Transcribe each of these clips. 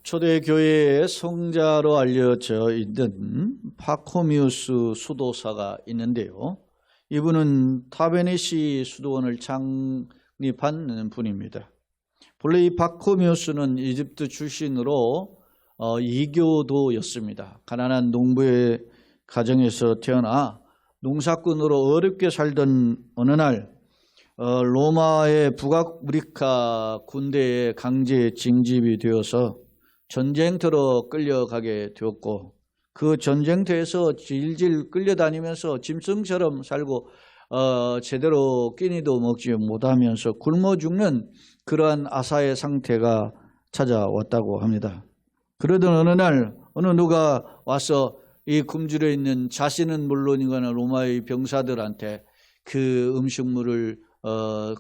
초대교회의 성자로 알려져 있는 파코미우스 수도사가 있는데요. 이분은 타베니시 수도원을 창립한 분입니다. 본래 이 파코미우스는 이집트 출신으로 이교도였습니다. 가난한 농부의 가정에서 태어나 농사꾼으로 어렵게 살던 어느 날 로마의 북아프리카 군대에 강제 징집이 되어서 전쟁터로 끌려가게 되었고, 그 전쟁터에서 질질 끌려다니면서 짐승처럼 살고 제대로 끼니도 먹지 못하면서 굶어 죽는 그러한 아사의 상태가 찾아왔다고 합니다. 그러던 어느 날 어느 누가 와서 이 굶주려 있는 자신은 물론이거나 로마의 병사들한테 그 음식물을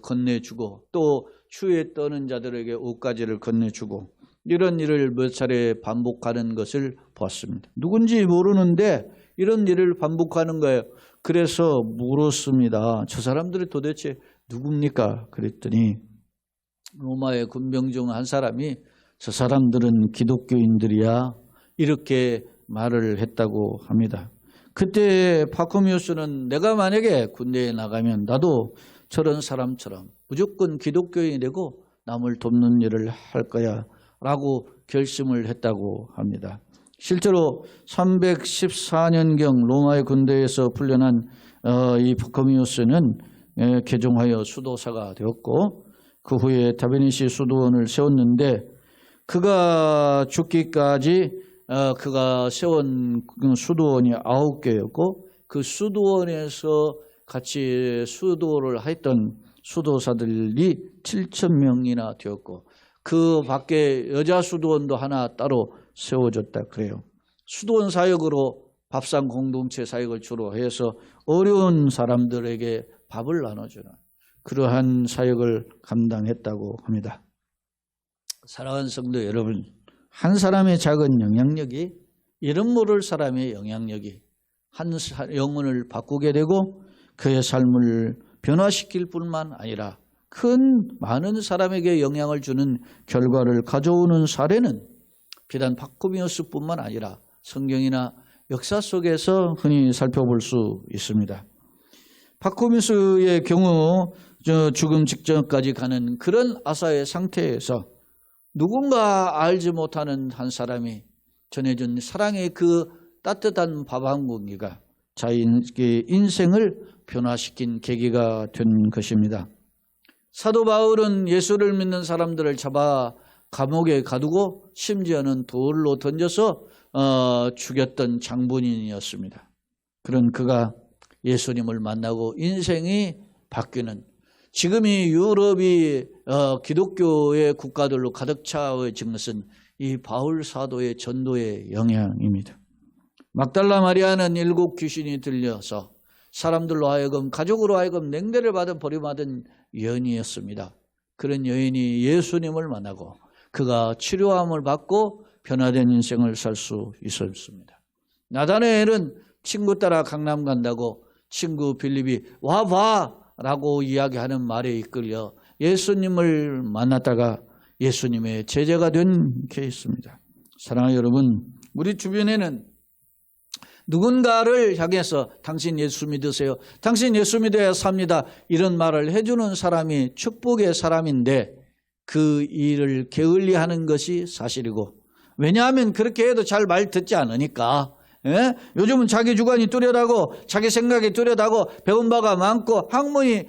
건네주고 또 추위에 떠는 자들에게 옷가지를 건네주고 이런 일을 몇 차례 반복하는 것을 보았습니다. 누군지 모르는데 이런 일을 반복하는 거예요. 그래서 물었습니다. 저 사람들이 도대체 누굽니까? 그랬더니 로마의 군병 중 한 사람이 저 사람들은 기독교인들이야, 이렇게 말을 했다고 합니다. 그때 파코미우스는 내가 만약에 군대에 나가면 나도 저런 사람처럼 무조건 기독교인이 되고 남을 돕는 일을 할 거야 라고 결심을 했다고 합니다. 실제로 314년경 로마의 군대에서 풀려난 이 파코미우스는 개종하여 수도사가 되었고, 그 후에 타베니시 수도원을 세웠는데 그가 죽기까지 그가 세운 수도원이 9개였고 그 수도원에서 같이 수도를 했던 수도사들이 7,000명이나 되었고, 그 밖에 여자 수도원도 하나 따로 세워졌다 그래요. 수도원 사역으로 밥상 공동체 사역을 주로 해서 어려운 사람들에게 밥을 나눠주는 그러한 사역을 감당했다고 합니다. 사랑하는 성도 여러분, 한 사람의 작은 영향력이 이름 모를 사람의 영향력이 한 영혼을 바꾸게 되고 그의 삶을 변화시킬 뿐만 아니라 많은 사람에게 영향을 주는 결과를 가져오는 사례는 비단 파코미우스뿐만 아니라 성경이나 역사 속에서 흔히 살펴볼 수 있습니다. 파코미우스의 경우 죽음 직전까지 가는 그런 아사의 상태에서 누군가 알지 못하는 한 사람이 전해준 사랑의 그 따뜻한 밥 한 공기가 자기의 인생을 변화시킨 계기가 된 것입니다. 사도 바울은 예수를 믿는 사람들을 잡아 감옥에 가두고 심지어는 돌로 던져서 죽였던 장본인이었습니다. 그런 그가 예수님을 만나고 인생이 바뀌는, 지금 이 유럽이 기독교의 국가들로 가득 차진 것은 이 바울 사도의 전도의 영향입니다. 막달라 마리아는 7 귀신이 들려서 사람들로 하여금, 가족으로 하여금 냉대를 받은 버림받은 여인이었습니다. 그런 여인이 예수님을 만나고 그가 치료함을 받고 변화된 인생을 살 수 있었습니다. 나다나엘은 친구 따라 강남 간다고 친구 빌립이 와봐 라고 이야기하는 말에 이끌려 예수님을 만났다가 예수님의 제자가 된 케이스입니다. 사랑하는 여러분, 우리 주변에는 누군가를 향해서 당신 예수 믿으세요, 당신 예수 믿어야 삽니다, 이런 말을 해주는 사람이 축복의 사람인데 그 일을 게을리하는 것이 사실이고, 왜냐하면 그렇게 해도 잘 말 듣지 않으니까. 요즘은 자기 주관이 뚜렷하고 자기 생각이 뚜렷하고 배운 바가 많고 학문이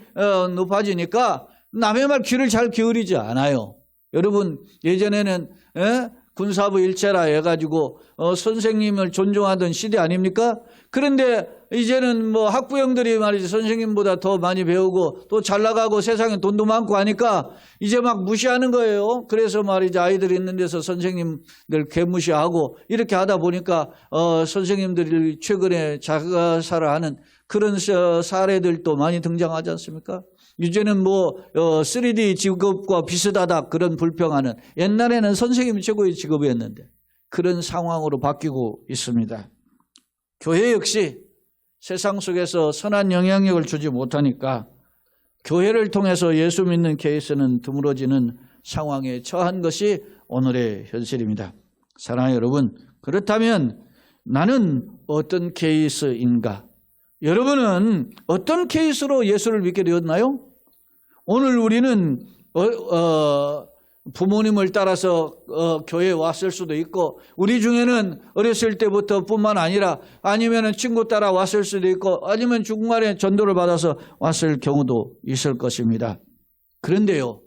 높아지니까 남의 말 귀를 잘 기울이지 않아요. 여러분, 예전에는 군사부 일체라 해가지고 선생님을 존중하던 시대 아닙니까? 그런데 이제는 뭐 학부형들이 말이지 선생님보다 더 많이 배우고 또 잘 나가고 세상에 돈도 많고 하니까 이제 막 무시하는 거예요. 그래서 말이지 아이들이 있는 데서 선생님들 개무시하고 이렇게 하다 보니까 선생님들이 최근에 자가사를 하는 그런 사례들도 많이 등장하지 않습니까? 이제는 뭐 3D 직업과 비슷하다 그런 불평하는, 옛날에는 선생님이 최고의 직업이었는데 그런 상황으로 바뀌고 있습니다. 교회 역시 세상 속에서 선한 영향력을 주지 못하니까 교회를 통해서 예수 믿는 케이스는 드물어지는 상황에 처한 것이 오늘의 현실입니다. 사랑하는 여러분, 그렇다면 나는 어떤 케이스인가? 여러분은 어떤 케이스로 예수를 믿게 되었나요? 오늘 우리는 부모님을 따라서 교회에 왔을 수도 있고, 우리 중에는 어렸을 때부터 뿐만 아니라 아니면 친구 따라 왔을 수도 있고, 아니면 중간에 전도를 받아서 왔을 경우도 있을 것입니다. 그런데요,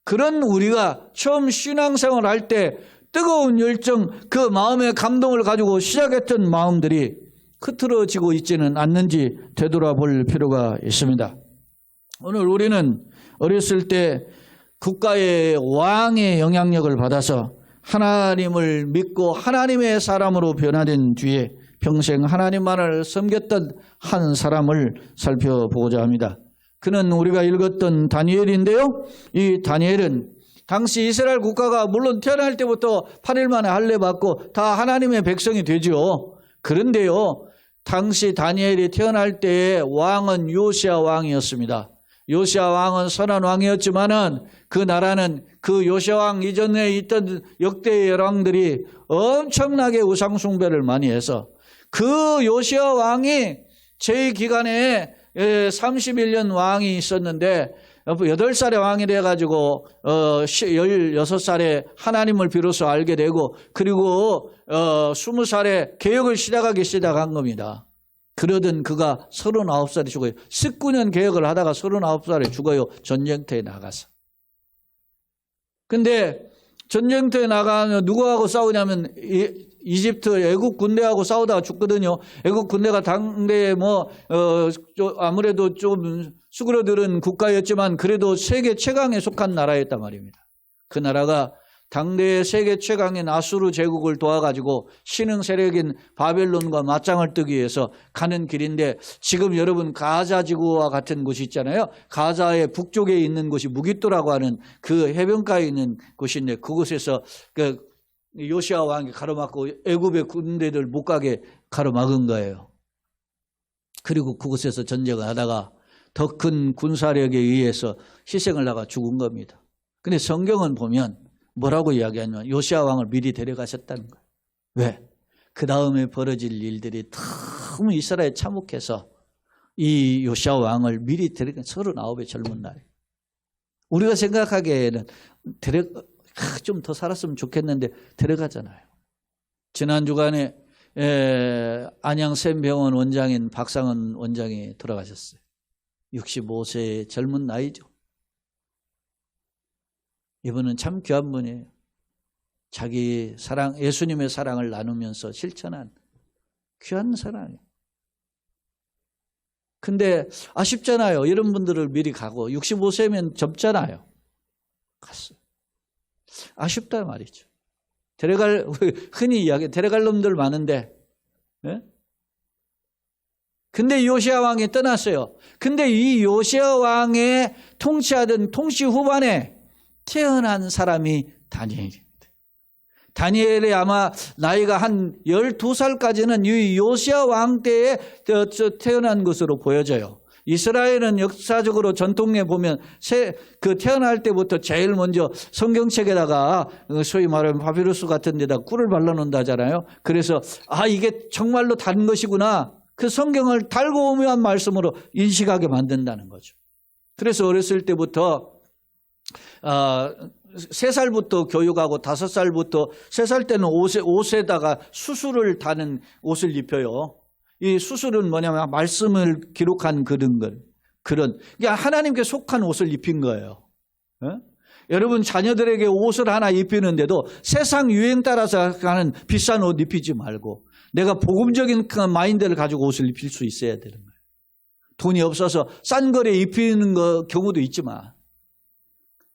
그런 우리가 처음 신앙생활을 할 때 뜨거운 열정, 그 마음의 감동을 가지고 시작했던 마음들이 흐트러지고 있지는 않는지 되돌아볼 필요가 있습니다. 오늘 우리는 어렸을 때 국가의 왕의 영향력을 받아서 하나님을 믿고 하나님의 사람으로 변화된 뒤에 평생 하나님만을 섬겼던 한 사람을 살펴보고자 합니다. 그는 우리가 읽었던 다니엘인데요. 이 다니엘은 당시 이스라엘 국가가 물론 태어날 때부터 8일 만에 할례받고 다 하나님의 백성이 되죠. 그런데요, 당시 다니엘이 태어날 때의 왕은 요시야 왕이었습니다. 요시야 왕은 선한 왕이었지만은 그 나라는 그 요시야 왕 이전에 있던 역대 열왕들이 엄청나게 우상 숭배를 많이 해서 그 요시야 왕이 제2기간에 31년 왕이 있었는데 8살에 왕이 돼가지고 16살에 하나님을 비로소 알게 되고, 그리고 20살에 개혁을 시작한 겁니다. 그러던 그가 39살에 죽어요. 19년 개혁을 하다가 39살에 죽어요. 전쟁터에 나가서. 근데 전쟁터에 나가면 누구하고 싸우냐면 이집트 애국 군대하고 싸우다가 죽거든요. 애국 군대가 당대에 아무래도 좀 수그러들은 국가였지만 그래도 세계 최강에 속한 나라였단 말입니다. 그 나라가 당대의 세계 최강인 아수르 제국을 도와가지고 신흥 세력인 바벨론과 맞짱을 뜨기 위해서 가는 길인데, 지금 여러분 가자 지구와 같은 곳이 있잖아요. 가자의 북쪽에 있는 곳이 무깃도라고 하는 그 해변가에 있는 곳인데, 그곳에서 그 요시야 왕이 가로막고 애굽의 군대들 못 가게 가로막은 거예요. 그리고 그곳에서 전쟁을 하다가 더 큰 군사력에 의해서 희생을 하다가 죽은 겁니다. 근데 성경은 보면 뭐라고 이야기하냐면 요시야 왕을 미리 데려가셨다는 거예요. 왜? 그 다음에 벌어질 일들이 너무 이스라엘에 참혹해서 이 요시야 왕을 미리 데려간 39의 젊은 나이. 우리가 생각하기에는 좀 더 살았으면 좋겠는데 데려가잖아요. 지난 주간에 안양샘병원 원장인 박상은 원장이 돌아가셨어요. 65세의 젊은 나이죠. 이분은 참 귀한 분이에요. 자기 사랑, 예수님의 사랑을 나누면서 실천한 귀한 사랑이에요. 근데 아쉽잖아요. 이런 분들을 미리 가고 65세면 젊잖아요. 갔어요. 아쉽다 말이죠. 흔히 이야기, 데려갈 놈들 많은데, 네? 근데 요시야 왕이 떠났어요. 근데 이 요시야 왕의 통치하던 통치 후반에 태어난 사람이 다니엘입니다. 다니엘이 아마 나이가 한 12살까지는 이 요시야 왕 때에 태어난 것으로 보여져요. 이스라엘은 역사적으로 전통에 보면 태어날 때부터 제일 먼저 성경책에다가 소위 말하면 바비루스 같은 데다 꿀을 발라놓는다잖아요. 그래서 이게 정말로 다른 것이구나. 그 성경을 달고오묘한 말씀으로 인식하게 만든다는 거죠. 그래서 어렸을 때부터 3살부터 교육하고 5살부터 3살 때는 옷에다가 수술을 다는 옷을 입혀요. 이 수술은 뭐냐면 말씀을 기록한 그런 그러니까 하나님께 속한 옷을 입힌 거예요. 여러분 자녀들에게 옷을 하나 입히는데도 세상 유행 따라서 하는 비싼 옷 입히지 말고 내가 복음적인 마인드를 가지고 옷을 입힐 수 있어야 되는 거예요. 돈이 없어서 싼 거래 입히는 경우도 있지만,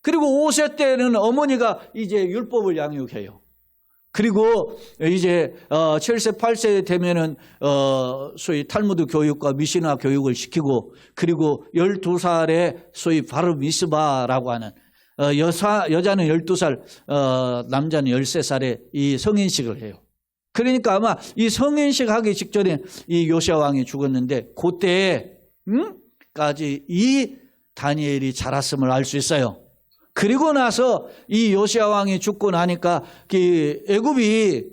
그리고 5세 때는 어머니가 이제 율법을 양육해요. 그리고 이제 7세, 8세 되면은 소위 탈무드 교육과 미시나 교육을 시키고, 그리고 12살에 소위 바르 미스바라고 하는 여자는 12살, 남자는 13살에 이 성인식을 해요. 그러니까 아마 이 성인식 하기 직전에 이 요시야 왕이 죽었는데 그때까지 이 다니엘이 자랐음을 알 수 있어요. 그리고 나서 이 요시야 왕이 죽고 나니까 애굽이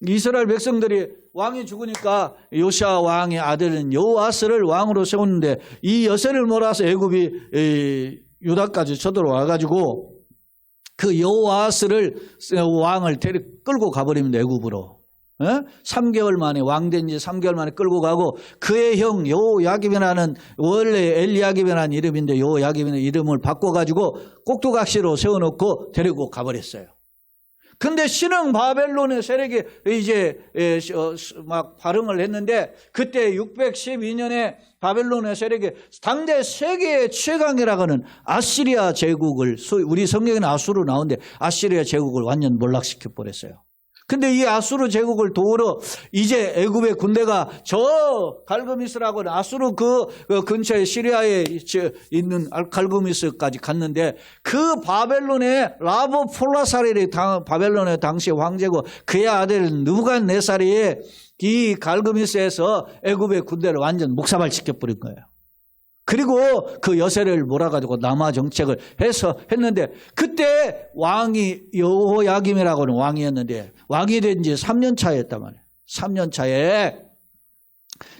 이스라엘 백성들이 왕이 죽으니까 요시야 왕의 아들은 여호아스를 왕으로 세웠는데 이 여세를 몰아서 애굽이 유다까지 쳐들어와 가지고 그 여호아스를 왕을 끌고 가버립니다. 애굽으로. 3개월 만에 왕된 지 3개월 만에 끌고 가고 그의 형 여호야김이라는 원래 엘리야김이라는 이름인데 여호야김이라는 이름을 바꿔가지고 꼭두각시로 세워놓고 데리고 가버렸어요. 근데 신흥 바벨론의 세력이 이제 막 발흥을 했는데 그때 612년에 바벨론의 세력이 당대 세계의 최강이라고 하는 아시리아 제국을 우리 성경에는 아수르 나오는데 아시리아 제국을 완전 몰락시켜 버렸어요. 근데 이 아수르 제국을 도우러 이제 애굽의 군대가 저 갈그미스라고 하는 아수르 그 근처에 시리아에 있는 갈그미스까지 갔는데 그 바벨론의 라보폴라살이 바벨론의 당시 황제고 그의 아들 느부갓네살이 이 갈그미스에서 애굽의 군대를 완전 목사발 시켜버린 거예요. 그리고 그 여세를 몰아가지고 남아 정책을 했는데 그때 왕이 여호야김이라고 하는 왕이었는데 왕이 된 지 3년 차였단 말이에요. 3년 차에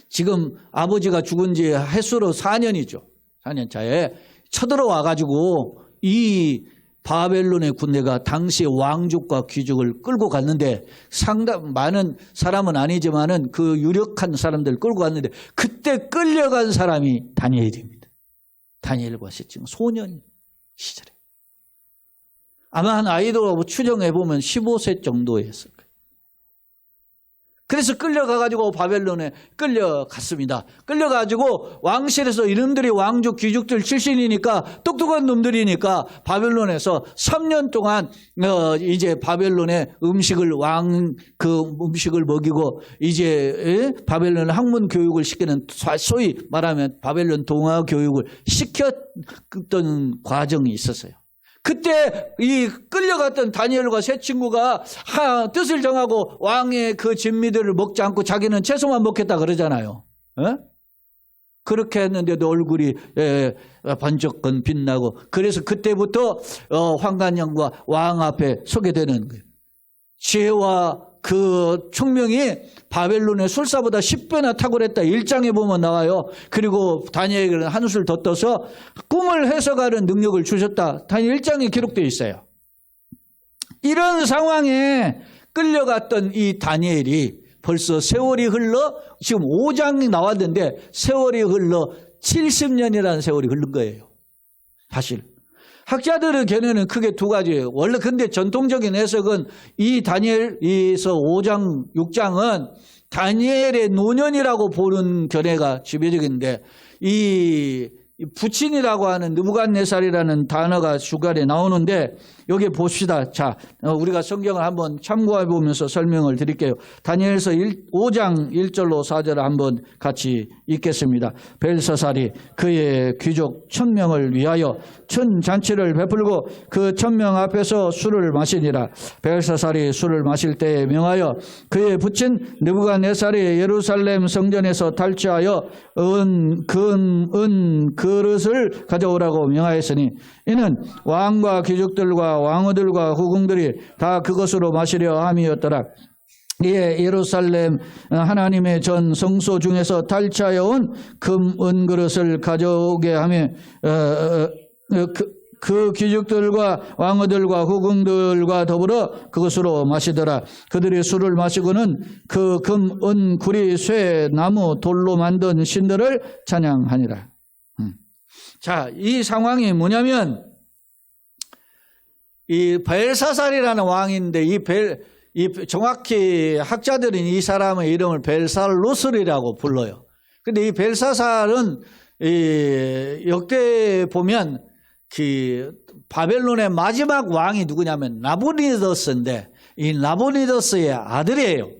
지금 아버지가 죽은 지 햇수로 4년이죠. 4년 차에 쳐들어와 가지고 이 바벨론의 군대가 당시 왕족과 귀족을 끌고 갔는데 상당 많은 사람은 아니지만은 그 유력한 사람들 끌고 갔는데 그때 끌려간 사람이 다니엘입니다. 다니엘과 셋중 소년 시절에 아마 한 아이도 추정해 보면 15세 정도였을 거예요. 그래서 끌려가가지고 바벨론에 끌려갔습니다. 끌려가지고 왕실에서 이놈들이 왕족 귀족들 출신이니까 똑똑한 놈들이니까 바벨론에서 3년 동안 이제 바벨론의 음식을 그 음식을 먹이고 이제 바벨론 학문 교육을 시키는 소위 말하면 바벨론 동화 교육을 시켰던 과정이 있었어요. 그때 이 끌려갔던 다니엘과 세 친구가 뜻을 정하고 왕의 그 진미들을 먹지 않고 자기는 채소만 먹겠다 그러잖아요. 그렇게 했는데도 얼굴이 번쩍건 빛나고 그래서 그때부터 환관장과 왕 앞에 서게 되는 거예요. 지혜와 그 총명이 바벨론의 술사보다 10배나 탁월했다. 1장에 보면 나와요. 그리고 다니엘에게는 한술 더 떠서 꿈을 해석하는 능력을 주셨다. 다니엘 1장에 기록되어 있어요. 이런 상황에 끌려갔던 이 다니엘이 벌써 세월이 흘러 지금 5장이 나왔는데 세월이 흘러 70년이라는 세월이 흐른 거예요. 사실. 학자들의 견해는 크게 두 가지예요. 원래 근데 전통적인 해석은 이 다니엘에서 5장, 6장은 다니엘의 노년이라고 보는 견해가 지배적인데 이 부친이라고 하는 느부갓네살이라는 단어가 중간에 나오는데 여기 봅시다. 자, 우리가 성경을 한번 참고해 보면서 설명을 드릴게요. 다니엘서 5장 1절로 4절을 한번 같이 읽겠습니다. 벨사살이 그의 귀족 1000명을 위하여 천 잔치를 베풀고 그 1000명 앞에서 술을 마시니라. 벨사살이 술을 마실 때에 명하여 그의 부친 느부갓네살이 예루살렘 성전에서 탈취하여 은 그릇을 가져오라고 명하였으니 이는 왕과 귀족들과 왕후들과 후궁들이 다 그것으로 마시려 함이었더라. 이에 예루살렘 하나님의 전 성소 중에서 탈취하여 온 금 은그릇을 가져오게 하며 그 귀족들과 왕후들과 후궁들과 더불어 그것으로 마시더라. 그들이 술을 마시고는 그 금, 은, 구리, 쇠, 나무, 돌로 만든 신들을 찬양하니라. 자, 이 상황이 뭐냐면 이 벨사살이라는 왕인데 정확히 학자들은 이 사람의 이름을 벨살루스리라고 불러요. 근데 이 벨사살은 역대 보면 그 바벨론의 마지막 왕이 누구냐면 나보니더스인데 이 나보니더스의 아들이에요.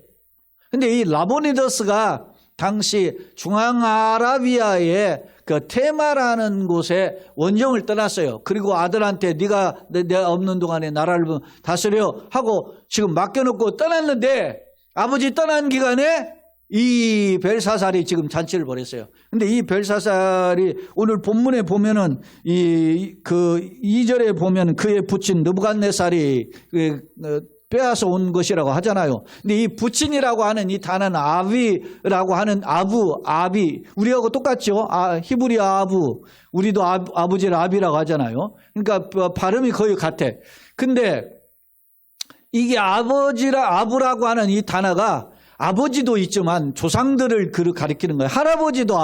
근데 이 나보니더스가 당시 중앙아라비아의 그 테마라는 곳에 원정을 떠났어요. 그리고 아들한테 네가 내 없는 동안에 나라를 다스려 하고 지금 맡겨놓고 떠났는데 아버지 떠난 기간에 이 벨사살이 지금 잔치를 벌였어요. 근데 이 벨사살이 오늘 본문에 보면은 그 2절에 보면 그의 부친 느부갓네살이 빼앗아 온 것이라고 하잖아요. 근데 이 부친이라고 하는 이 단어는 아비라고 하는 아비. 우리하고 똑같죠? 히브리 아부. 우리도 아버지를 아비라고 하잖아요. 그러니까 발음이 거의 같아. 근데 이게 아부라고 하는 이 단어가 아버지도 있지만 조상들을 가리키는 거예요. 할아버지도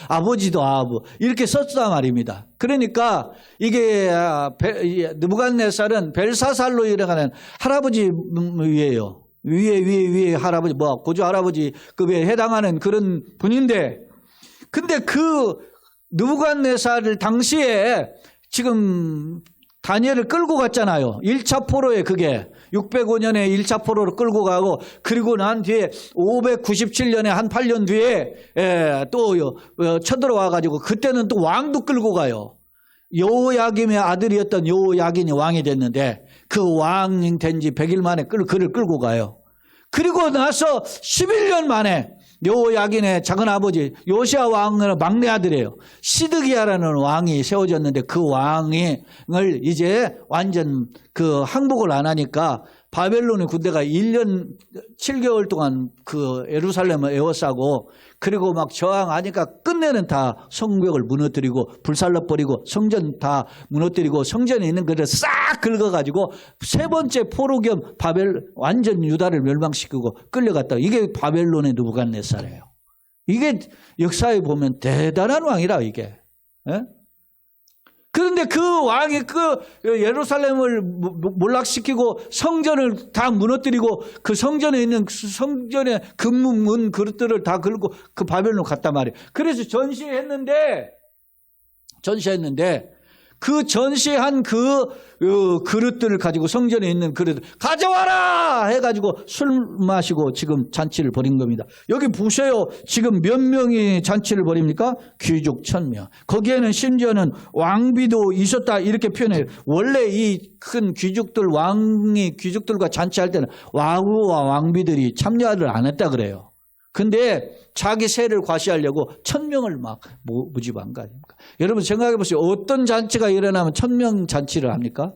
아버지도 아부 이렇게 썼단 말입니다. 그러니까 이게 느부갓네살은 벨사살로 일어나는 할아버지예요. 위에 할아버지 고조 할아버지급에 해당하는 그런 분인데, 근데 그 느부갓네살을 당시에 지금 다니엘을 끌고 갔잖아요. 1차 포로에 그게 605년에 1차 포로로 끌고 가고, 그리고 난 뒤에 597년에 한 8년 뒤에 또 쳐들어와 가지고 그때는 또 왕도 끌고 가요. 여호야김의 아들이었던 여호야긴이 왕이 됐는데 그 왕이 된 지 100일 만에 그를 끌고 가요. 그리고 나서 11년 만에 여호야긴의 작은 아버지 요시야 왕의 막내 아들이에요. 시드기야라는 왕이 세워졌는데 그 왕을 이제 완전 그 항복을 안 하니까 바벨론의 군대가 1년 7개월 동안 그 예루살렘을 에워싸고, 그리고 막 저항하니까 끝내는 다 성벽을 무너뜨리고 불살라버리고 성전 다 무너뜨리고 성전에 있는 것을 싹 긁어가지고 세 번째 포로 겸 완전 유다를 멸망시키고 끌려갔다. 이게 바벨론의 느부갓네살이에요. 이게 역사에 보면 대단한 왕이라 이게. 예? 그런데 그 왕이 그 예루살렘을 몰락시키고 성전을 다 무너뜨리고 그 성전에 있는 성전의 금문 그릇들을 다 긁고 그 바벨론으로 갔단 말이에요. 그래서 전시했는데 그 전시한 그 그릇들을 가지고 성전에 있는 그릇 가져와라 해가지고 술 마시고 지금 잔치를 벌인 겁니다. 여기 보세요. 지금 몇 명이 잔치를 벌입니까? 귀족 1000명. 거기에는 심지어는 왕비도 있었다 이렇게 표현해요. 원래 이 큰 귀족들과 잔치할 때는 왕후와 왕비들이 참여를 안 했다 그래요. 근데 자기 세를 과시하려고 1000명을 막 모집한 거 아닙니까? 여러분 생각해 보세요. 어떤 잔치가 일어나면 1000명 잔치를 합니까?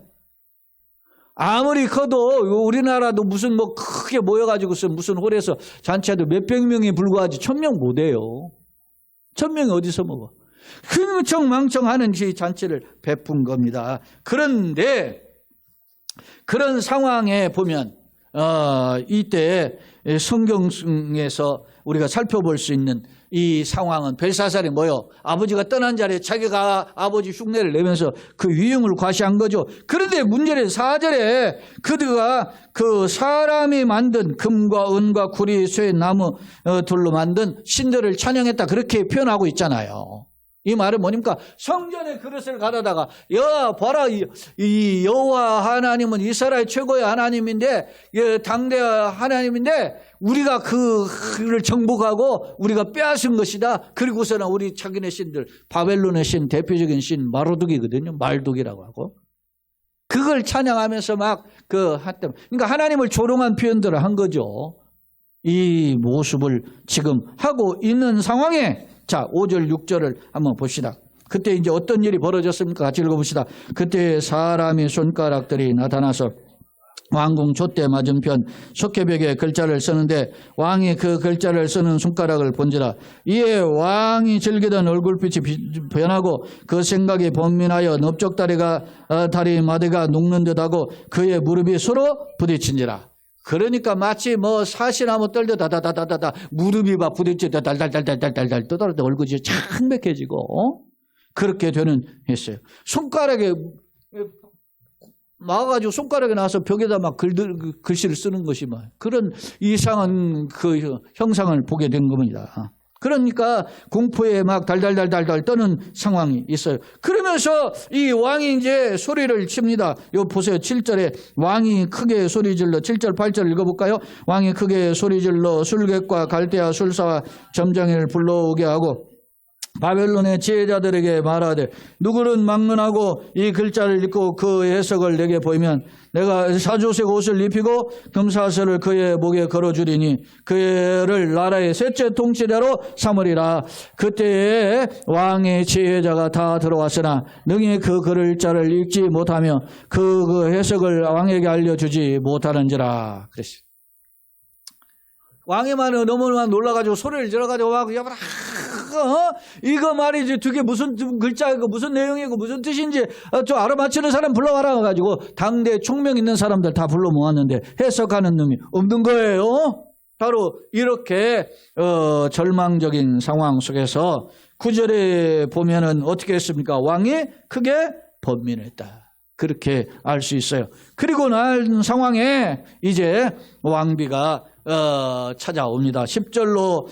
아무리 커도 우리나라도 무슨 크게 모여가지고 무슨 홀에서 잔치해도 몇백 명이 불과하지 1000명 못 해요. 1000명이 어디서 먹어? 흥청망청하는 잔치를 베푼 겁니다. 그런데 그런 상황에 보면 이때 성경에서 우리가 살펴볼 수 있는 이 상황은 벨사살이 뭐요? 아버지가 떠난 자리에 자기가 아버지 흉내를 내면서 그 위용을 과시한 거죠. 그런데 문제는 4절에 그들가 그 사람이 만든 금과 은과 구리, 쇠, 나무 돌로 만든 신들을 찬양했다 그렇게 표현하고 있잖아요. 이 말은 뭐니까 성전의 그릇을 가져다가 봐라 이 여호와 하나님은 이스라엘 최고의 하나님인데 당대 하나님인데 우리가 그를 정복하고 우리가 빼앗은 것이다. 그리고서는 우리 자기네 신들 바벨론의 신 대표적인 신 마르둑이거든요. 말둑이라고 하고 그걸 찬양하면서 막 그러니까 하나님을 조롱한 표현들을 한 거죠. 이 모습을 지금 하고 있는 상황에 자, 5절, 6절을 한번 봅시다. 그때 이제 어떤 일이 벌어졌습니까? 같이 읽어봅시다. 그때 사람의 손가락들이 나타나서 왕궁 촛대 맞은편 석회벽에 글자를 쓰는데 왕이 그 글자를 쓰는 손가락을 본지라. 이에 왕이 즐기던 얼굴빛이 변하고 그 생각이 번민하여 넓적다리가 다리 마디가 녹는 듯하고 그의 무릎이 서로 부딪힌지라. 그러니까 마치 사시나무 떨듯 다다다다다 무릎이 막 부딪혀 달달달달달달 떠다를 때 얼굴이 창백해지고 그렇게 되는 했어요. 손가락에 막아가지고 손가락에 나와서 벽에다 막 글씨를 쓰는 것이 막 그런 이상한 그 형상을 보게 된 겁니다. 그러니까 공포에 막 달달달달달 떠는 상황이 있어요. 그러면서 이 왕이 이제 소리를 칩니다. 요 보세요. 7절에 왕이 크게 소리질러 7절 8절 읽어볼까요? 왕이 크게 소리질러 술객과 갈대아 술사와 점장이를 불러오게 하고 바벨론의 지혜자들에게 말하되 누구는 막론하고 이 글자를 읽고 그 해석을 내게 보이면 내가 사조색 옷을 입히고 금사슬을 그의 목에 걸어주리니 그를 나라의 셋째 통치자로 삼으리라. 그때에 왕의 지혜자가 다 들어왔으나 능히 그 글자를 읽지 못하며 그 해석을 왕에게 알려주지 못하는지라. 그랬어요. 왕의 말에 너무나 놀라가지고 소리를 질러가지고 막 이거 말이지 그게 무슨 글자이고 무슨 내용이고 무슨 뜻인지 좀 알아맞히는 사람 불러와라 가지고 당대 총명 있는 사람들 다 불러 모았는데 해석하는 놈이 없는 거예요. 바로 이렇게 절망적인 상황 속에서 9절에 보면은 어떻게 했습니까? 왕이 크게 번민했다. 그렇게 알 수 있어요. 그리고 난 상황에 이제 왕비가 찾아옵니다. 10절로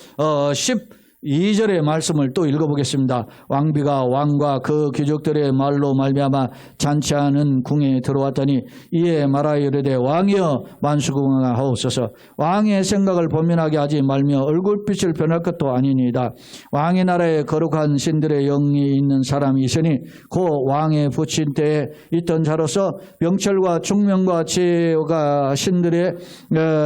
12절의 말씀을 또 읽어보겠습니다. 왕비가 왕과 그 귀족들의 말로 말미암아 잔치하는 궁에 들어왔더니 이에 말하여 이르되 왕이여 만수궁하옵소서. 왕의 생각을 번민하게 하지 말며 얼굴빛을 변할 것도 아니니이다. 왕의 나라에 거룩한 신들의 영이 있는 사람이 있으니 고 왕의 부친 때에 있던 자로서 명철과 총명과 지혜가 신들의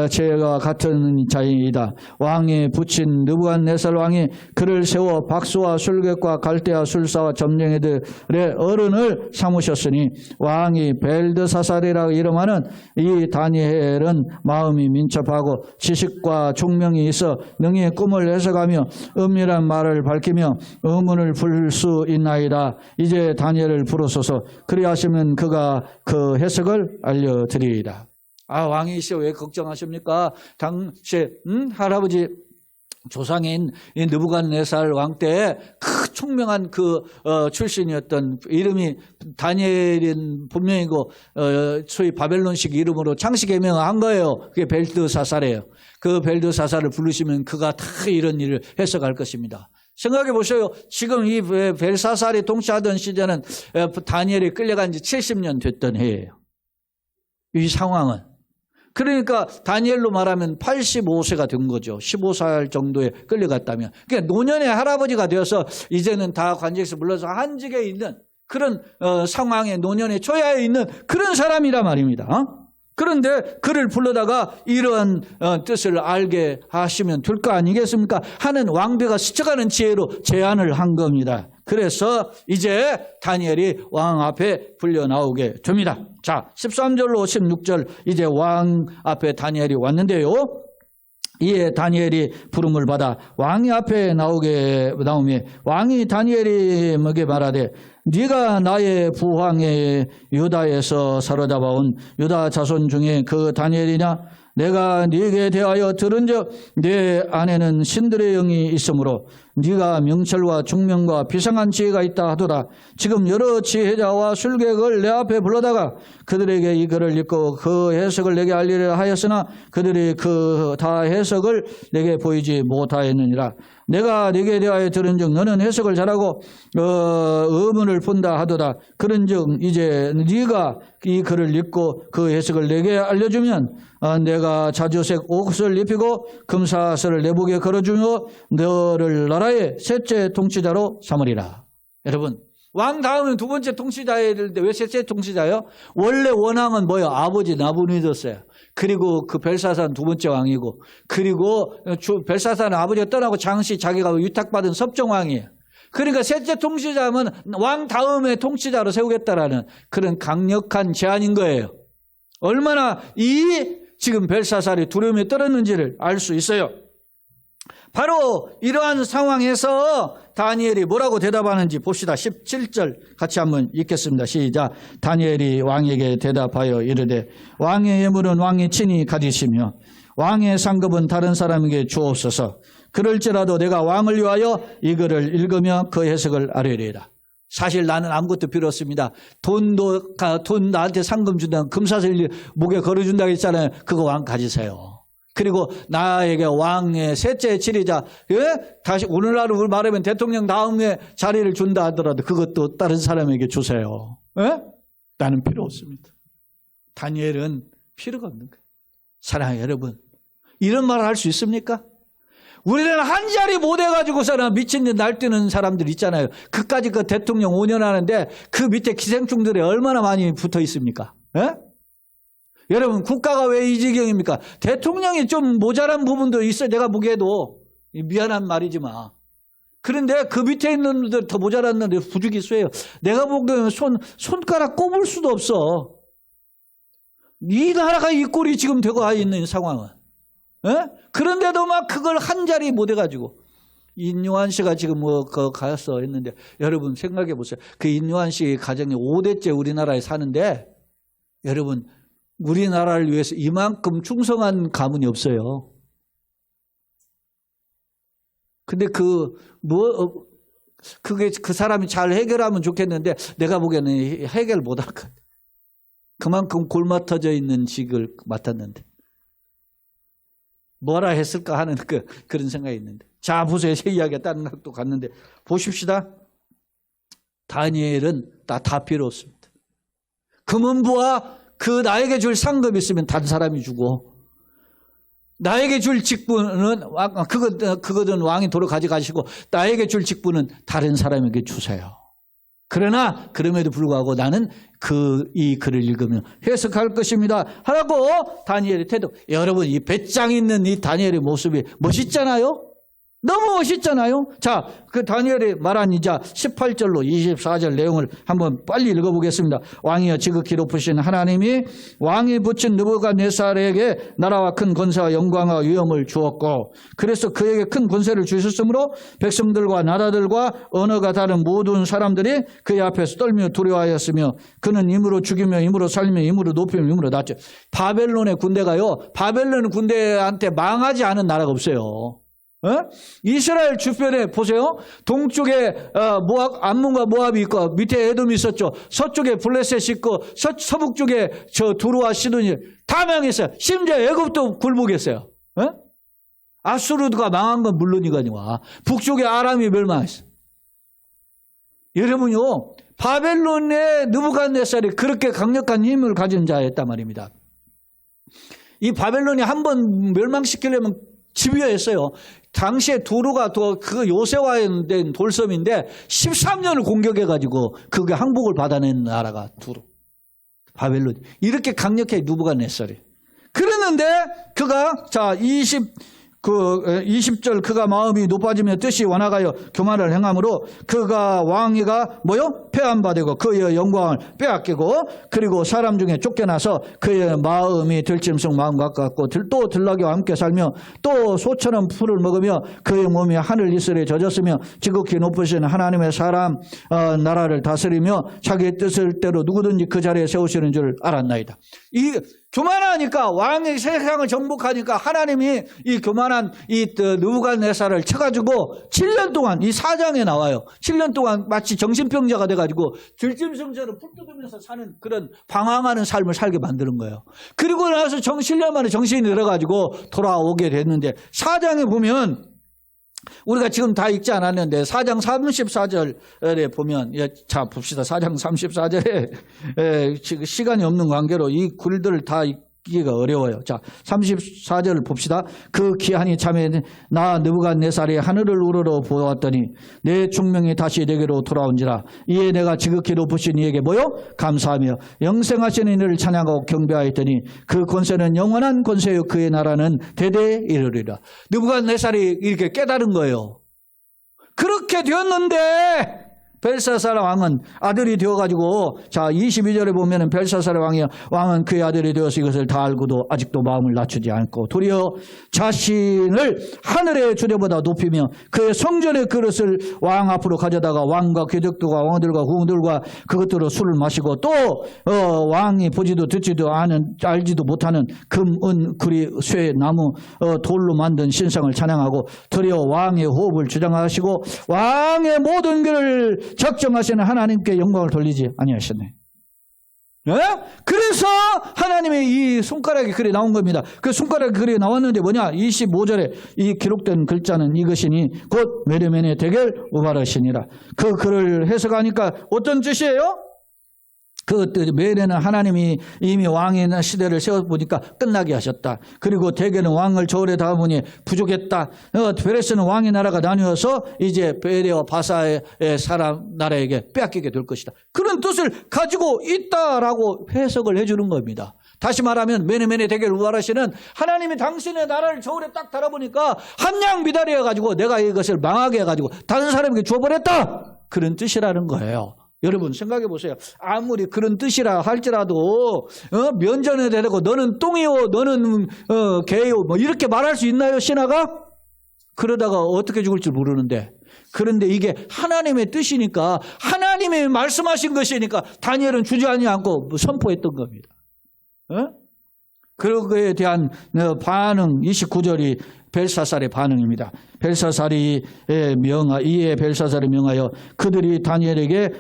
지혜가 같은 자이다. 왕의 부친 느부갓네살 왕이 그를 세워 박수와 술객과 갈대아 술사와 점쟁이들의 어른을 삼으셨으니 왕이 벨드사살이라고 이름하는 이 다니엘은 마음이 민첩하고 지식과 총명이 있어 능히 꿈을 해석하며 은밀한 말을 밝히며 의문을 풀 수 있나이다. 이제 다니엘을 부르소서. 그리하시면 그가 그 해석을 알려드리리라. 왕이시여 왜 걱정하십니까? 당시에 할아버지 조상인 느부갓네살 왕 때 총명한 출신이었던 이름이 다니엘인 본명이고 소위 바벨론식 이름으로 창씨 개명한 거예요. 그게 벨드사살이에요. 그 벨드사살을 부르시면 그가 다 이런 일을 해석할 것입니다. 생각해 보세요. 지금 이 벨사살이 통치하던 시대는 다니엘이 끌려간 지 70년 됐던 해예요. 이 상황은. 그러니까 다니엘로 말하면 85세가 된 거죠. 15살 정도에 끌려갔다면. 그러니까 노년의 할아버지가 되어서 이제는 다 관직에서 물러서 한직에 있는 그런 상황에 노년의 초야에 있는 그런 사람이란 말입니다. 그런데 그를 불러다가 이러한 뜻을 알게 하시면 될 거 아니겠습니까? 하는 왕비가 스쳐가는 지혜로 제안을 한 겁니다. 그래서 이제 다니엘이 왕 앞에 불려 나오게 됩니다. 자, 13절로 16절 이제 왕 앞에 다니엘이 왔는데요. 이에 다니엘이 부름을 받아 왕이 앞에 나오며 왕이 다니엘에게 말하되 네가 나의 부황의 유다에서 사로잡아온 유다 자손 중에 그 다니엘이냐? 내가 네게 대하여 들은즉 네 안에는 신들의 영이 있으므로 네가 명철과 총명과 비상한 지혜가 있다 하도다. 지금 여러 지혜자와 술객을 내 앞에 불러다가 그들에게 이 글을 읽고 그 해석을 내게 알리려 하였으나 그들이 그 다 해석을 내게 보이지 못하였느니라. 내가 네게 대하여 들은즉 너는 해석을 잘하고 의문을 푼다 하도다. 그런즉 이제 네가 이 글을 읽고 그 해석을 내게 알려주면 내가 자주색 옷을 입히고 금사슬을 내 목에 걸어주며 너를 나라의 셋째 통치자로 삼으리라. 여러분, 왕 다음은 두 번째 통치자여야 되는데 왜 셋째 통치자요? 원래 원왕은 뭐예요? 아버지 나부니더스예요. 그리고 그 벨사산 두 번째 왕이고, 그리고 벨사산은 아버지가 떠나고 장씨 자기가 위탁받은 섭정왕이에요. 그러니까 셋째 통치자면 왕 다음에 통치자로 세우겠다라는 그런 강력한 제안인 거예요. 얼마나 지금 벨사살이 두려움에 떨었는지를 알 수 있어요. 바로 이러한 상황에서 다니엘이 뭐라고 대답하는지 봅시다. 17절 같이 한번 읽겠습니다. 시작. 다니엘이 왕에게 대답하여 이르되 왕의 예물은 왕이 친히 가지시며 왕의 상급은 다른 사람에게 주옵소서. 그럴지라도 내가 왕을 위하여 이 글을 읽으며 그 해석을 알으리이다. 사실 나는 아무것도 필요 없습니다. 돈 나한테 상금 준다는 금사슬 목에 걸어준다고 했잖아요. 그거 왕 가지세요. 그리고 나에게 왕의 셋째 지리자, 다시 오늘날로 말하면 대통령 다음에 자리를 준다 하더라도 그것도 다른 사람에게 주세요. 나는 필요 없습니다. 다니엘은 필요가 없는 거예요. 사랑하는 여러분, 이런 말을 할 수 있습니까? 우리는 한 자리 못 해가지고서는 미친 듯 날뛰는 사람들 있잖아요. 그까지 그 대통령 5년 하는데 그 밑에 기생충들이 얼마나 많이 붙어 있습니까? 예? 여러분, 국가가 왜 이 지경입니까? 대통령이 좀 모자란 부분도 있어요. 내가 보기에도. 미안한 말이지만. 그런데 그 밑에 있는 분들 더 모자랐는데 부주기수예요. 내가 보기에는 손가락 꼽을 수도 없어. 이 나라가 이 꼴이 지금 되고 있는 상황은. 에? 그런데도 막 그걸 한 자리 못 해가지고. 인요한 씨가 지금 가서 했는데, 여러분 생각해 보세요. 그 인요한 씨 가정이 5대째 우리나라에 사는데, 여러분, 우리나라를 위해서 이만큼 충성한 가문이 없어요. 근데 그게 그 사람이 잘 해결하면 좋겠는데, 내가 보기에는 해결 못 할 것 같아요. 그만큼 골마터져 있는 직을 맡았는데. 뭐라 했을까 하는 그런 생각이 있는데. 자, 보세요. 제 이야기가 다른 각도 갔는데. 보십시다. 다니엘은 다 필요 없습니다. 금은부와 그 나에게 줄 상급이 있으면 다른 사람이 주고, 나에게 줄 직분은, 그거는 왕이 도로 가져가시고, 나에게 줄 직분은 다른 사람에게 주세요. 그러나, 그럼에도 불구하고 나는 이 글을 읽으면 해석할 것입니다. 하라고 다니엘의 태도. 여러분, 이 배짱 있는 이 다니엘의 모습이 멋있잖아요? 너무 멋있잖아요? 자, 그 다니엘이 말한 이자 18절로 24절 내용을 한번 빨리 읽어보겠습니다. 왕이여 지극히 높으신 하나님이 왕이 붙인 느부갓네살에게 나라와 큰 권세와 영광과 위엄을 주었고, 그래서 그에게 큰 권세를 주셨으므로 백성들과 나라들과 언어가 다른 모든 사람들이 그의 앞에서 떨며 두려워하였으며, 그는 임으로 죽이며 임으로 살리며 임으로 높이며 임으로 낮죠. 바벨론의 군대가요, 바벨론 군대한테 망하지 않은 나라가 없어요. 이스라엘 주변에 보세요. 동쪽에 암몬과 모압이 있고, 밑에 에돔이 있었죠. 서쪽에 블레셋이 있고, 서북 쪽에 두루와 시돈이 다 망했어요. 심지어 애굽도 굴복했어요. 아수르가 망한 건 물론이거니와 북쪽에 아람이 멸망했어요. 여러분요, 바벨론의 느부갓네살이 그렇게 강력한 힘을 가진 자였단 말입니다. 이 바벨론이 한번 멸망시키려면 집요했어요. 당시에 두루가 그 요새화된 돌섬인데 13년을 공격해가지고 그게 항복을 받아낸 나라가 두루, 바벨론. 이렇게 강력해 느부갓네살이. 그랬는데 그가 20절 그가 마음이 높아지며 뜻이 완악하여 교만을 행함으로 그가 왕위가 폐한바되고 그의 영광을 빼앗기고, 그리고 사람 중에 쫓겨나서 그의 마음이 들짐승 마음 같고 또 들나귀와 함께 살며 또 소처럼 풀을 먹으며 그의 몸이 하늘 이슬에 젖었으며 지극히 높으신 하나님의 사람 나라를 다스리며 자기의 뜻을 대로 누구든지 그 자리에 세우시는 줄 알았나이다. 이 교만하니까, 왕이 세상을 정복하니까 하나님이 이 교만한 이 느부갓네살을 쳐가지고 7년 동안, 이 4장에 나와요. 7년 동안 마치 정신병자가 돼가지고 들짐승처럼 풀 뜯으면서 사는 그런 방황하는 삶을 살게 만드는 거예요. 그리고 나서 7년 만에 정신이 들어가지고 돌아오게 됐는데, 4장에 보면 우리가 지금 다 읽지 않았는데 4장 34절에 보면, 자 봅시다. 4장 34절에 지금 시간이 없는 관계로 이 글들을 다 읽기가 어려워요. 자, 34절을 봅시다. 그 기한이 참에 나 느부갓네살이 하늘을 우러러 보았더니 내 충명이 다시 내게로 돌아온지라. 이에 내가 지극히 높으신 이에게 감사하며 영생하신 이를 찬양하고 경배하였더니 그 권세는 영원한 권세요 그의 나라는 대대에 이르리라. 느부갓네살이 이렇게 깨달은 거예요. 그렇게 되었는데 벨사살 왕은 아들이 되어가지고, 자 22절에 보면은 벨사살 왕은 그의 아들이 되어서 이것을 다 알고도 아직도 마음을 낮추지 않고 도리어 자신을 하늘의 주제보다 높이며 그의 성전의 그릇을 왕 앞으로 가져다가 왕과 귀족들과 왕들과 궁들과 그것들로 술을 마시고, 또 왕이 보지도 듣지도 알지도 못하는 금, 은, 구리, 쇠, 나무, 돌로 만든 신상을 찬양하고 도리어 왕의 호흡을 주장하시고 왕의 모든 길을 적정하시는 하나님께 영광을 돌리지 아니하셨네. 그래서 하나님의 이 손가락이 글이 나온 겁니다. 그 손가락이 글이 나왔는데 뭐냐? 25절에 이 기록된 글자는 이것이니 곧 메르멘의 대결 우바르시니라. 그 글을 해석하니까 어떤 뜻이에요? 그 메대는 하나님이 이미 왕의 시대를 세워보니까 끝나게 하셨다. 그리고 대개는 왕을 저울에 담으니 부족했다. 베레스는 왕의 나라가 나뉘어서 이제 메대와 바사의 사람 나라에게 빼앗기게 될 것이다. 그런 뜻을 가지고 있다라고 해석을 해주는 겁니다. 다시 말하면 메네메네 대개를 우월하시는 하나님이 당신의 나라를 저울에 딱 달아보니까 함량 미달이어가지고 내가 이것을 망하게 해가지고 다른 사람에게 줘버렸다. 그런 뜻이라는 거예요. 여러분 생각해 보세요. 아무리 그런 뜻이라 할지라도 면전에 대고 너는 똥이요 너는 개요 뭐 이렇게 말할 수 있나요 신하가? 그러다가 어떻게 죽을 줄 모르는데. 그런데 이게 하나님의 뜻이니까 하나님이 말씀하신 것이니까 다니엘은 주저하지 않고 선포했던 겁니다. 그거에 대한 반응 29절이 벨사살의 반응입니다. 벨사살이 이에 벨사살이 명하여 그들이 다니엘에게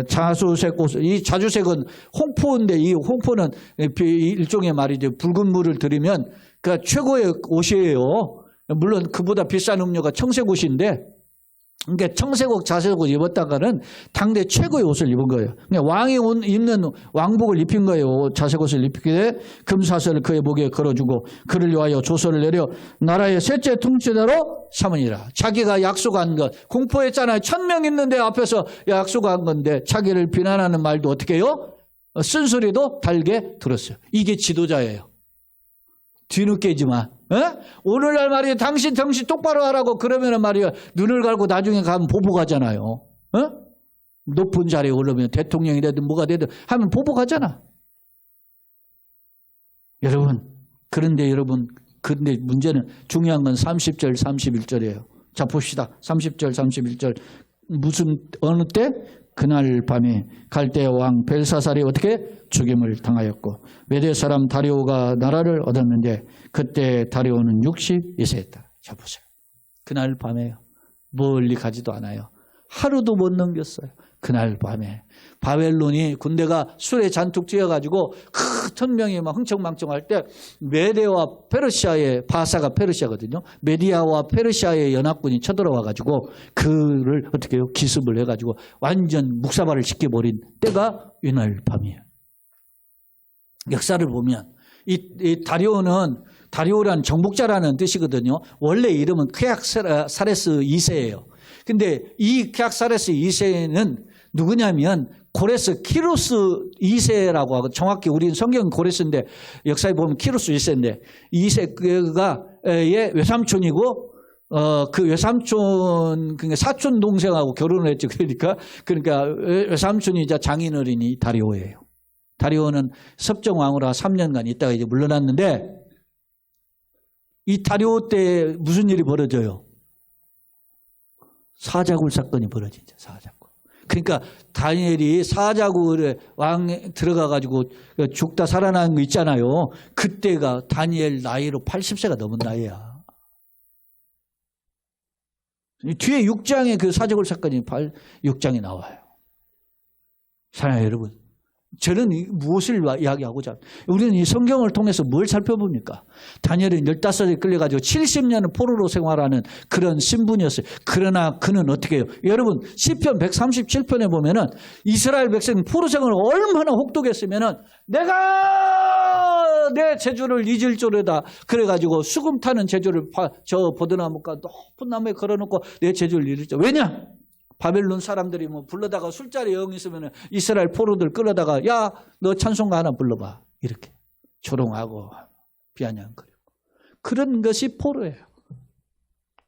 자주색 옷을, 이 자주색은 홍포인데 이 홍포는 일종의 말이죠. 붉은 물을 들이면 그 최고의 옷이에요. 물론 그보다 비싼 음료가 청색 옷인데 그러니까 청색옷, 자색옷 입었다가는 당대 최고의 옷을 입은 거예요. 그러니까 왕이 입는 왕복을 입힌 거예요. 자색옷을 입히게 금사슬을 그의 목에 걸어주고 그를 위하여 조서를 내려 나라의 셋째 통치자로 삼으니라. 자기가 약속한 것. 공포했잖아요. 1000명 있는데 앞에서 약속한 건데 자기를 비난하는 말도 어떻게 해요? 쓴소리도 달게 들었어요. 이게 지도자예요. 뒤늦게지만 오늘날 말이에요. 당신 똑바로 하라고 그러면은 말이에요. 눈을 갈고 나중에 가면 보복하잖아요. 높은 자리에 오르면 대통령이 되든 뭐가 되든 하면 보복하잖아. 여러분 그런데 문제는 중요한 건 30절 31절이에요. 자 봅시다. 30절 31절 어느 때? 그날 밤에 갈대아 왕 벨사살이 어떻게 죽임을 당하였고 메대 사람 다리오가 나라를 얻었는데 그때 다리오는 62세였다. 자 보세요. 그날 밤에요. 멀리 가지도 않아요. 하루도 못 넘겼어요. 그날 밤에 바벨론이 군대가 술에 잔뜩 찌어가지고 큰 명이 막 흥청망청할 때 메대와 페르시아의 바사가 페르시아거든요. 메디아와 페르시아의 연합군이 쳐들어와가지고 그를 어떻게 해요? 기습을 해가지고 완전 묵사발을 시켜버린 때가 이날 밤이에요. 역사를 보면 이 다리오란 정복자라는 뜻이거든요. 원래 이름은 크약사레스 2세예요. 근데 이 크약사레스 2세는 누구냐면 고레스 키루스 2세라고 하고 정확히 우리는 성경은 고레스인데 역사에 보면 키루스 1세인데 2세가 의 외삼촌이고 그 외삼촌 그러니까 사촌 동생하고 결혼을 했죠. 그러니까 외삼촌이자 장인어른이 다리오예요. 다리오는 섭정왕후라 3년간 있다가 이제 물러났는데 이 다리오 때 무슨 일이 벌어져요? 사자굴 사건이 벌어지죠. 사자굴. 그러니까 다니엘이 사자굴에 왕에 들어가가지고 죽다 살아난 거 있잖아요. 그때가 다니엘 나이로 80세가 넘은 나이야. 뒤에 6장에 그 사자굴 사건이 6장에 나와요. 사랑하는 여러분. 저는 무엇을 이야기하고자 합니까? 우리는 이 성경을 통해서 뭘 살펴봅니까? 다니엘은 15에 끌려가지고 70년을 포로로 생활하는 그런 신분이었어요. 그러나 그는 어떻게 해요? 여러분 시편 137편에 보면은 이스라엘 백성 포로 생활을 얼마나 혹독했으면은 내가 내 재주를 잊을 줄에다 그래가지고 수금 타는 재주를 저 버드나무가 높은 나무에 걸어놓고 내 재주를 잃을 줄. 왜냐? 바벨론 사람들이 뭐 불러다가 술자리 영 있으면 이스라엘 포로들 끌어다가 야, 너 찬송가 하나 불러봐. 이렇게 조롱하고 비아냥거리고. 그런 것이 포로예요.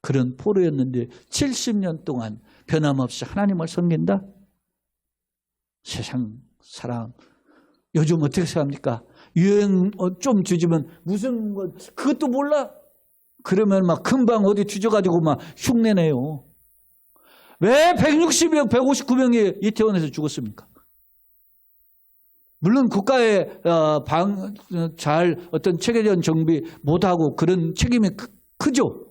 그런 포로였는데 70년 동안 변함없이 하나님을 섬긴다? 세상 사람. 요즘 어떻게 생각합니까? 유행 좀 뒤지면 무슨 것 그것도 몰라? 그러면 막 금방 어디 뒤져가지고 막 흉내내요. 왜 160명, 159명이 이태원에서 죽었습니까? 물론 국가에 어떤 체계전 정비 못하고 그런 책임이 크죠.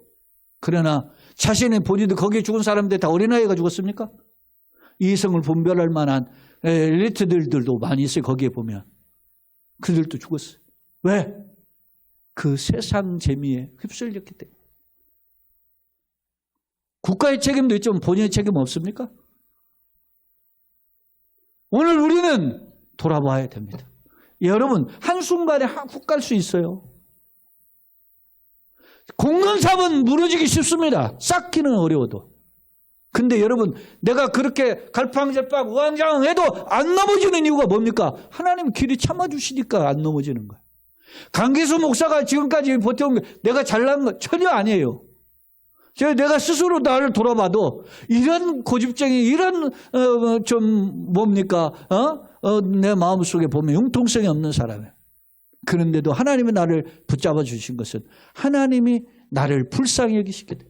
그러나 자신의 본인도 거기에 죽은 사람들 다 어린아이가 죽었습니까? 이성을 분별할 만한 엘리트들도 많이 있어요. 거기에 보면. 그들도 죽었어요. 왜? 그 세상 재미에 휩쓸렸기 때문에. 국가의 책임도 있지만 본인의 책임 없습니까? 오늘 우리는 돌아봐야 됩니다. 여러분, 한순간에 훅 갈 수 있어요. 공론삽은 무너지기 쉽습니다. 쌓기는 어려워도. 근데 여러분, 내가 그렇게 갈팡질팡 우왕좌왕해도 안 넘어지는 이유가 뭡니까? 하나님 길이 참아주시니까 안 넘어지는 거예요. 강기수 목사가 지금까지 버텨온 게 내가 잘난 거 전혀 아니에요. 내가 스스로 나를 돌아봐도 이런 고집쟁이, 이런 내 마음속에 보면 융통성이 없는 사람이에요. 그런데도 하나님이 나를 붙잡아 주신 것은 하나님이 나를 불쌍히 여기시게 돼요.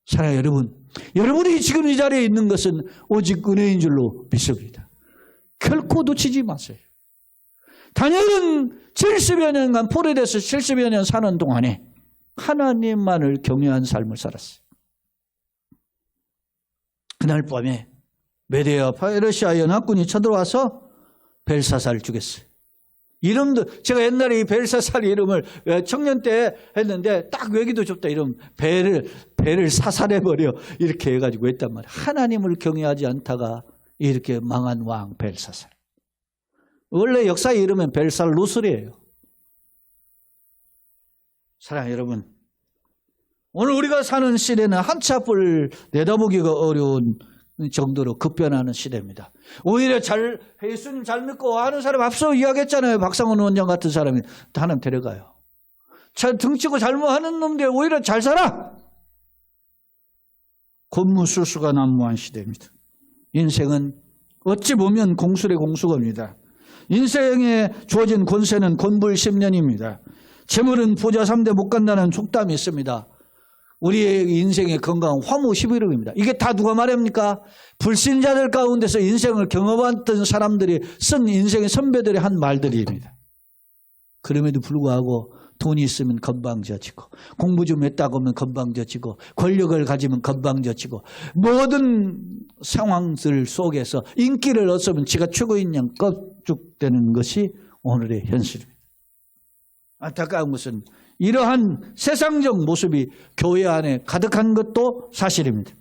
사랑하는 여러분, 여러분이 지금 이 자리에 있는 것은 오직 은혜인 줄로 믿습니다. 결코 놓치지 마세요. 다니엘은 70여 년간 포로돼서 70여 년 사는 동안에 하나님만을 경외한 삶을 살았어요. 그날 밤에 메데아 페르시아 연합군이 쳐들어와서 벨사살을 죽였어요. 이름도 제가 옛날에 이 벨사살 이름을 청년 때 했는데 딱 외기도 좋다. 이름 배를 사살해버려 이렇게 해가지고 했단 말이에요. 하나님을 경외하지 않다가 이렇게 망한 왕 벨사살. 원래 역사의 이름은 벨살루스리예요. 사랑하는 여러분, 오늘 우리가 사는 시대는 한치 앞을 내다보기가 어려운 정도로 급변하는 시대입니다. 오히려 예수님 잘 믿고 하는 사람 앞서 이야기했잖아요. 박상원 원장 같은 사람이 하나님 데려가요. 등치고 잘못하는 놈들 오히려 잘 살아. 권무술수가 난무한 시대입니다. 인생은 어찌 보면 공술의 공수겁니다. 인생에 주어진 권세는 권불 10년입니다. 재물은 부자 3대 못 간다는 속담이 있습니다. 우리의 인생의 건강은 화무 11억입니다. 이게 다 누가 말합니까? 불신자들 가운데서 인생을 경험했던 사람들이 쓴 인생의 선배들이 한 말들입니다. 그럼에도 불구하고 돈이 있으면 건방져지고, 공부 좀 했다고 하면 건방져지고, 권력을 가지면 건방져지고, 모든 상황들 속에서 인기를 얻으면 지가 최고인 양 껍죽되는 것이 오늘의 현실입니다. 안타까운 것은 이러한 세상적 모습이 교회 안에 가득한 것도 사실입니다.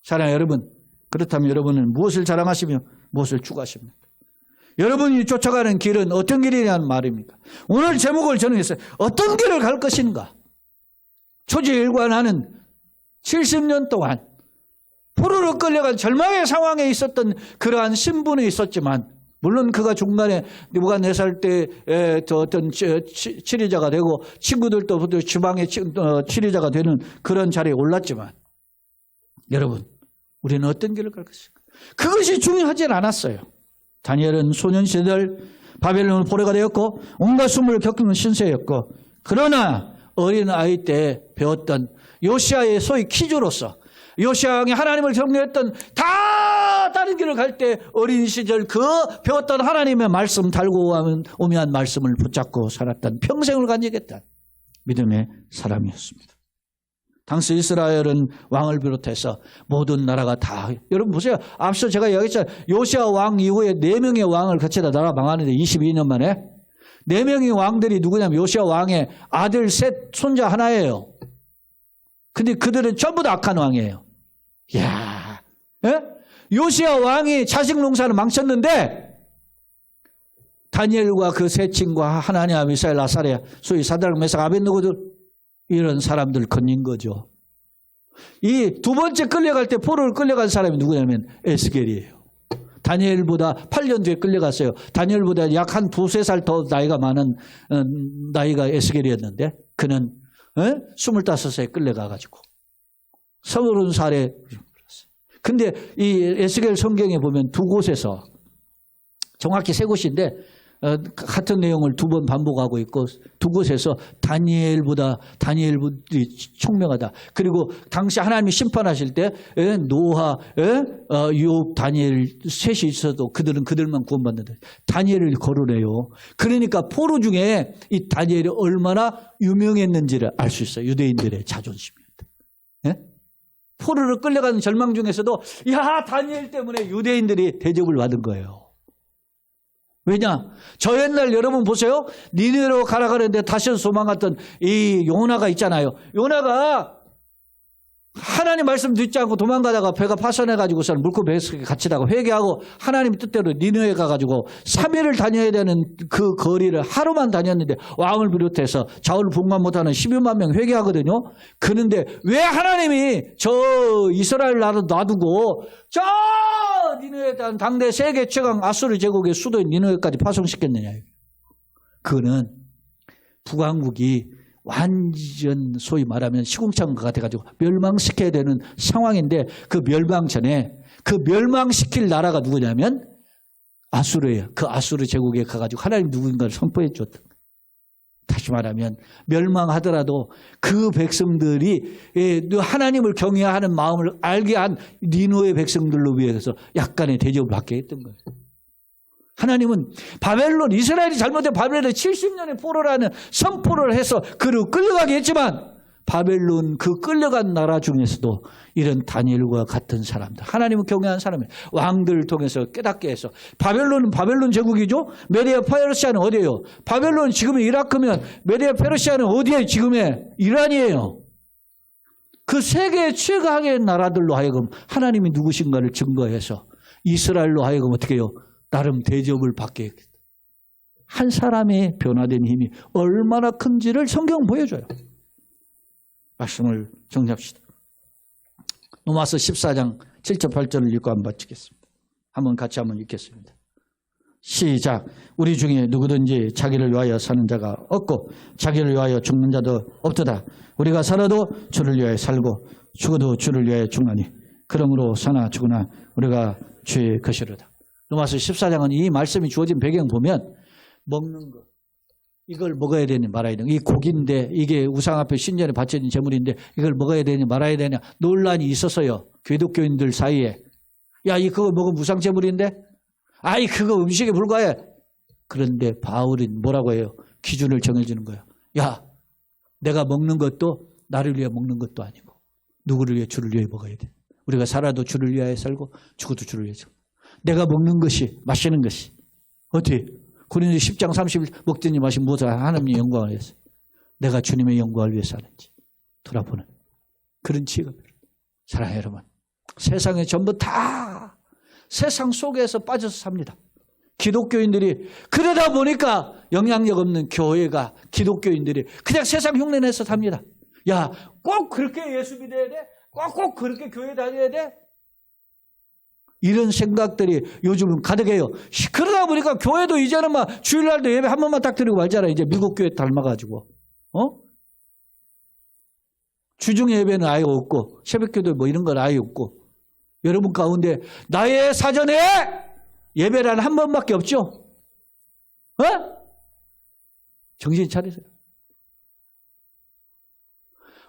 사랑하는 여러분, 그렇다면 여러분은 무엇을 자랑하시며 무엇을 추구하십니까? 여러분이 쫓아가는 길은 어떤 길이냐는 말입니까? 오늘 제목을 정했어요. 어떤 길을 갈 것인가? 초지일관하는 70년 동안 포로로 끌려간 절망의 상황에 있었던 그러한 신분이 있었지만, 물론 그가 중간에 느부갓네살 때 어떤 치리자가 되고 친구들도 주방의 치리자가 되는 그런 자리에 올랐지만, 여러분, 우리는 어떤 길을 갈 것인가? 그것이 중요하진 않았어요. 다니엘은 소년 시절 바벨론 포로가 되었고 온갖 수모를 겪는 신세였고, 그러나 어린 아이 때 배웠던 요시아의 소위 키즈로서 요시아 왕이 하나님을 경외했던, 다 다른 길을 갈 때 어린 시절 그 배웠던 하나님의 말씀, 달고 오묘한 말씀을 붙잡고 살았던, 평생을 간직했던 믿음의 사람이었습니다. 당시 이스라엘은 왕을 비롯해서 모든 나라가 다, 여러분 보세요. 앞서 제가 이야기했잖아요. 요시아 왕 이후에 4명의 왕을 거치다 나라 망하는데 22년 만에 4명의 왕들이 누구냐면 요시아 왕의 아들 셋, 손자 하나예요. 근데 그들은 전부 다 악한 왕이에요. 이야, 요시아 왕이 자식 농사를 망쳤는데 다니엘과 그 세 친구와 하나냐, 미사엘, 아사랴, 소위 사드락, 메삭, 아벳느고들, 이런 사람들 건진 거죠. 이 두 번째 끌려갈 때 포로를 끌려간 사람이 누구냐면 에스겔이에요. 다니엘보다 8년 뒤에 끌려갔어요. 다니엘보다 약 한 2-3살 더 나이가 많은 나이가 에스겔이었는데, 그는 25세 끌려가가지고 30살에. 근데 이 에스겔 성경에 보면 두 곳에서, 정확히 3곳인데 같은 내용을 2번 반복하고 있고, 두 곳에서 다니엘분이 총명하다. 그리고 당시 하나님이 심판하실 때 노아, 유업, 다니엘 셋이 있어도 그들만 구원받는다. 다니엘을 거론해요. 그러니까 포로 중에 이 다니엘이 얼마나 유명했는지를 알 수 있어요. 유대인들의 자존심입니다. 포로를 끌려가는 절망 중에서도 다니엘 때문에 유대인들이 대접을 받은 거예요. 왜냐? 저 옛날 여러분 보세요. 니느웨로 가라 그랬는데 다시 소망 같던 이 요나가 있잖아요. 요나가 하나님 말씀 듣지 않고 도망가다가 배가 파손해가지고서는 물고 배에 갇히다가 회개하고 하나님 뜻대로 니느웨 가가지고 3일을 다녀야 되는 그 거리를 하루만 다녔는데 왕을 비롯해서 좌우를 분간 못하는 12만 명 회개하거든요. 그런데 왜 하나님이 저 이스라엘 나라 놔두고 저 니느웨에 대한 당대 세계 최강 아수르 제국의 수도인 니느웨까지 파송시켰느냐. 그거는 북왕국이 완전 소위 말하면 시궁창과 같아가지고 멸망시켜야 되는 상황인데 그 멸망 전에 그 멸망시킬 나라가 누구냐면 아수르예요. 그 아수르 제국에 가가지고 하나님 누군가를 선포해 줬던 거예요. 다시 말하면 멸망하더라도 그 백성들이 하나님을 경외하는 마음을 알게 한 니느웨 백성들로 위해서 약간의 대접을 받게 했던 거예요. 하나님은 바벨론, 이스라엘이 잘못된 바벨론에 70년의 포로라는 선포를 해서 그를 끌려가게 했지만 바벨론 그 끌려간 나라 중에서도 이런 다니엘과 같은 사람들, 하나님을 경외한 사람이 왕들을 통해서 깨닫게 해서 바벨론은 바벨론 제국이죠. 메디아 페르시아는 어디예요? 바벨론 지금의 이라크면 메디아 페르시아는 어디에 지금의 이란이에요. 그 세계 최강의 나라들로 하여금 하나님이 누구신가를 증거해서 이스라엘로 하여금 어떻게 해요? 나름 대접을 받게 했다. 한 사람의 변화된 힘이 얼마나 큰지를 성경은 보여줘요. 말씀을 정리합시다. 로마서 14장 7절 8절을 읽고 한번 마치겠습니다. 같이 한번 읽겠습니다. 시작. 우리 중에 누구든지 자기를 위하여 사는 자가 없고 자기를 위하여 죽는 자도 없도다. 우리가 살아도 주를 위하여 살고 죽어도 주를 위하여 죽나니 그러므로 사나 죽으나 우리가 주의 것이로다. 로마서 14장은 이 말씀이 주어진 배경 보면 먹는 거, 이걸 먹어야 되냐 말아야 되냐, 이 고기인데 이게 우상 앞에 신전에 바쳐진 제물인데 이걸 먹어야 되냐 말아야 되냐 논란이 있었어요. 기독교인들 사이에. 야, 그거 먹으면 우상 제물인데? 아이, 그거 음식에 불과해. 그런데 바울은 뭐라고 해요? 기준을 정해주는 거예요. 야, 내가 먹는 것도 나를 위해 먹는 것도 아니고 누구를 위해? 주를 위해 먹어야 돼. 우리가 살아도 주를 위하여 살고 죽어도 주를 위해 살고. 내가 먹는 것이, 마시는 것이 어떻게? 고린도 10장 30일 먹든지 마시면 무엇을 하나님의 영광을 위해서, 내가 주님의 영광을 위해서 하는지 돌아보는 그런 직업을. 사랑해요 여러분. 세상에 전부 다 세상 속에서 빠져서 삽니다. 기독교인들이 그러다 보니까 영향력 없는 교회가, 기독교인들이 그냥 세상 흉내내서 삽니다. 야, 꼭 그렇게 예수 믿어야 돼? 꼭 그렇게 교회 다녀야 돼? 이런 생각들이 요즘은 가득해요. 그러다 보니까 교회도 이제는 막 주일날도 예배 한 번만 딱 드리고 말잖아. 이제 미국 교회 닮아가지고. 주중 예배는 아예 없고 새벽기도 뭐 이런 건 아예 없고. 여러분 가운데 나의 사전에 예배란 한 번밖에 없죠. 정신 차리세요.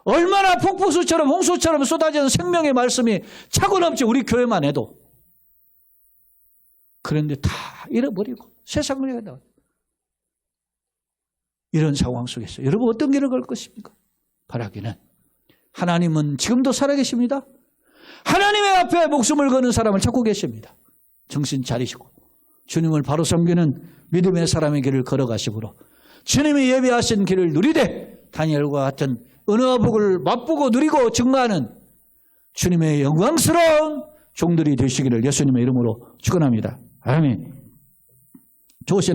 얼마나 폭포수처럼 홍수처럼 쏟아지는 생명의 말씀이 차고 넘치 우리 교회만 해도. 그런데 다 잃어버리고 세상을 해야 돼. 이런 상황 속에서 여러분 어떤 길을 걸 것입니까? 바라기는 하나님은 지금도 살아계십니다. 하나님의 앞에 목숨을 거는 사람을 찾고 계십니다. 정신 차리시고 주님을 바로 섬기는 믿음의 사람의 길을 걸어가시므로 주님이 예비하신 길을 누리되 다니엘과 같은 은혜와 복을 맛보고 누리고 증거하는 주님의 영광스러운 종들이 되시기를 예수님의 이름으로 축원합니다. 아멘. 좋으신